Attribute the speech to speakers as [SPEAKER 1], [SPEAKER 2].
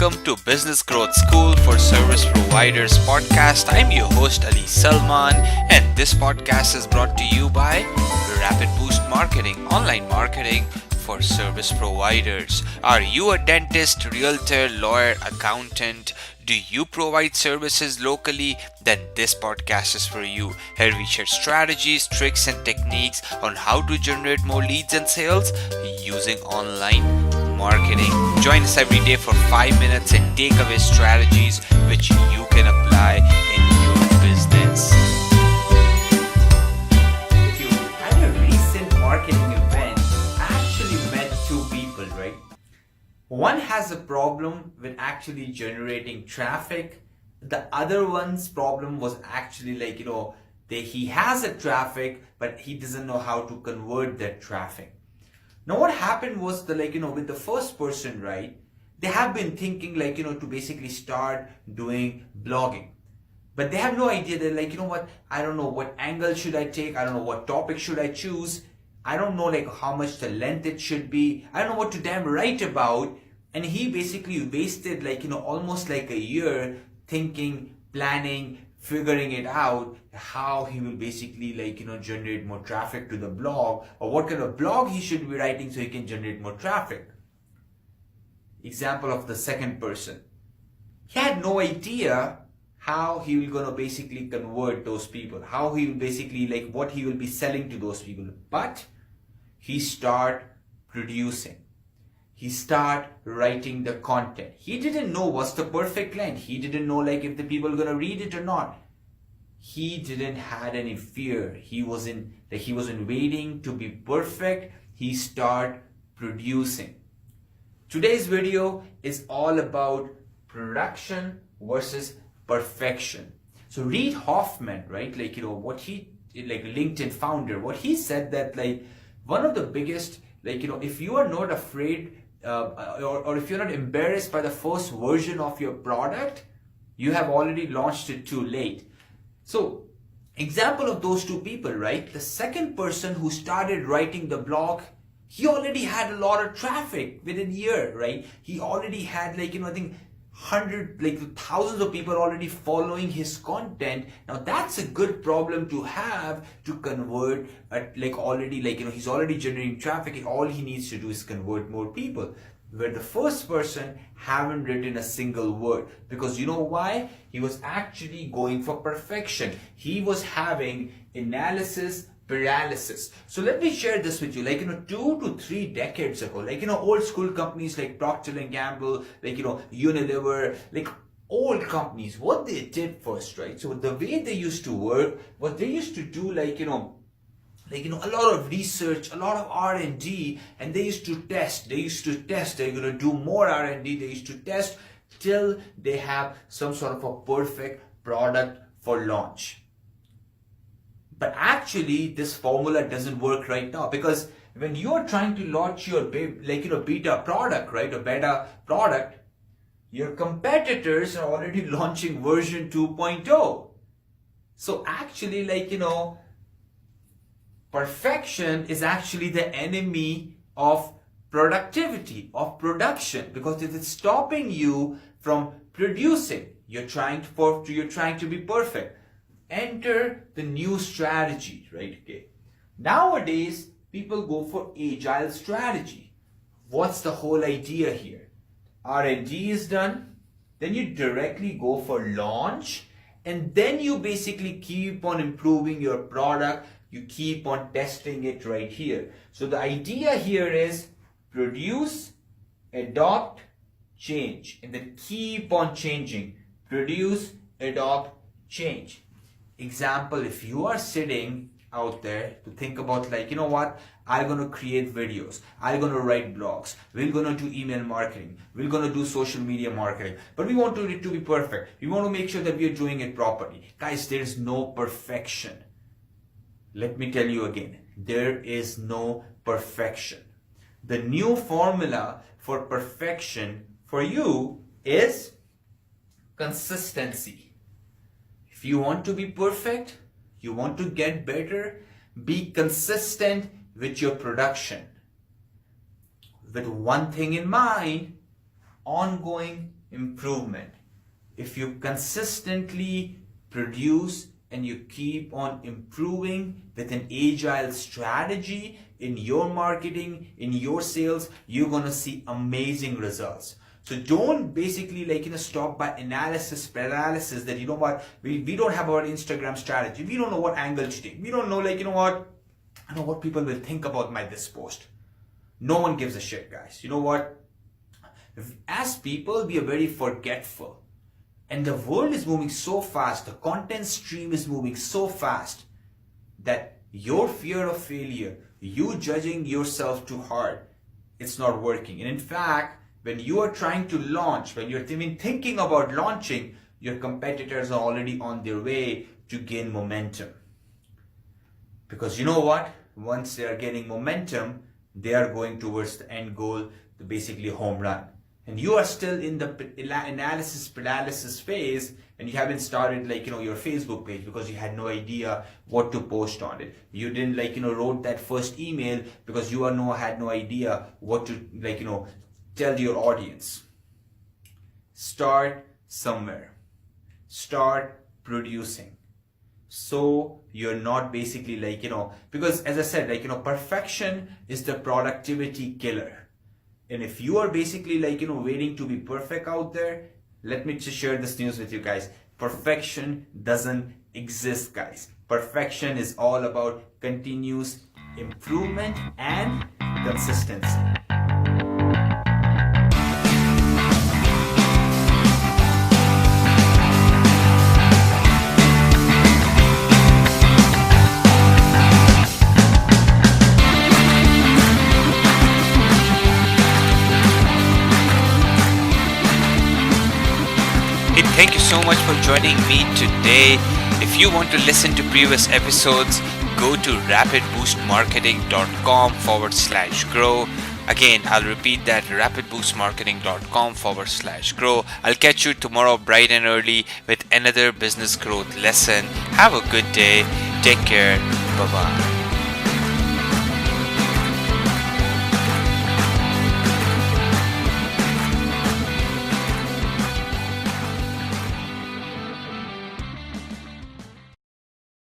[SPEAKER 1] welcome to Business Growth School for Service Providers podcast. I'm your host Ali Salman, and this podcast is brought to you by Rapid Boost Marketing, online marketing for service providers. Are you a dentist, realtor, lawyer, accountant? Do you provide services locally? Then this podcast is for you. Here we share strategies, tricks, and techniques on how to generate more leads and sales using online marketing. Join us every day for 5 minutes and take away strategies which you can apply in your business. If you had a recent marketing event, actually met two people, right? One has a problem with actually generating traffic. The other one's problem was actually he has a traffic, but he doesn't know how to convert that traffic. Now what happened was with the first person, right? They have been thinking to basically start doing blogging. But they have no idea. They're what? I don't know what angle should I take. I don't know what topic should I choose. I don't know how much the length it should be. I don't know what to damn write about. And he basically wasted almost a year thinking, planning, figuring it out how he will basically generate more traffic to the blog, or what kind of blog he should be writing so he can generate more traffic. Example of the second person. He had no idea how he will gonna basically convert those people, how he will basically what he will be selling to those people. But he start producing. He start writing the content. He didn't know what's the perfect length. He didn't know if the people are gonna read it or not. He didn't had any fear. He wasn't waiting to be perfect. He start producing. Today's video is all about production versus perfection. So Reid Hoffman, right? What he LinkedIn founder, what he said that one of the biggest if you are not afraid or if you're not embarrassed by the first version of your product, you have already launched it too late. So example of those two people, right? The second person who started writing the blog, he already had a lot of traffic within a year, right? He already had I think thousands of people already following his content. Now that's a good problem to have to convert he's already generating traffic. All he needs to do is convert more people. Where the first person haven't written a single word, because you know why? He was actually going for perfection. He was having analysis paralysis. So let me share this with you. 2 to 3 decades ago, old school companies like Procter and Gamble, Unilever, old companies, what they did first, right? So the way they used to work, what they used to do, a lot of research, a lot of R&D, and they used to test. They're going to do more R&D. They used to test till they have some sort of a perfect product for launch. But actually, this formula doesn't work right now, because when you're trying to launch your beta product, right, or beta product, your competitors are already launching version 2.0. So actually, perfection is actually the enemy of productivity, of production, because it is stopping you from producing. You're trying to be perfect. Enter the new strategy, right? Okay. Nowadays, people go for agile strategy. What's the whole idea here? R&D is done, then you directly go for launch, and then you basically keep on improving your product. You keep on testing it right here. So the idea here is produce, adopt, change, and then keep on changing. Produce, adopt, change. Example, if you are sitting out there to think about I'm going to create videos, I'm going to write blogs, we're going to do email marketing, we're going to do social media marketing, but we want it to be perfect. We want to make sure that we are doing it properly. Guys, there is no perfection. Let me tell you again, there is no perfection. The new formula for perfection for you is consistency. If you want to be perfect, you want to get better, be consistent with your production. With one thing in mind, ongoing improvement. If you consistently produce and you keep on improving with an agile strategy in your marketing, in your sales, you're gonna see amazing results. So don't basically stop by analysis paralysis that we don't have our Instagram strategy. We don't know what angle to take. We don't know I don't know what people will think about this post. No one gives a shit, guys. You know what? As people, we are very forgetful. And the world is moving so fast, the content stream is moving so fast that your fear of failure, you judging yourself too hard, it's not working. And in fact, when you are trying to launch, when you're even thinking about launching, your competitors are already on their way to gain momentum. Because you know what? Once they are gaining momentum, they are going towards the end goal, the basically home run. And you are still in the analysis paralysis phase, and you haven't started your Facebook page because you had no idea what to post on it. You didn't wrote that first email because you had no idea what to tell your audience. Start somewhere. Start producing. So you're not basically because as I said, perfection is the productivity killer. And if you are basically waiting to be perfect out there, let me just share this news with you guys. Perfection doesn't exist, guys. Perfection is all about continuous improvement and consistency.
[SPEAKER 2] Thank you so much for joining me today. If you want to listen to previous episodes, go to rapidboostmarketing.com/grow. Again, I'll repeat that, rapidboostmarketing.com/grow. I'll catch you tomorrow bright and early with another business growth lesson. Have a good day. Take care. Bye-bye.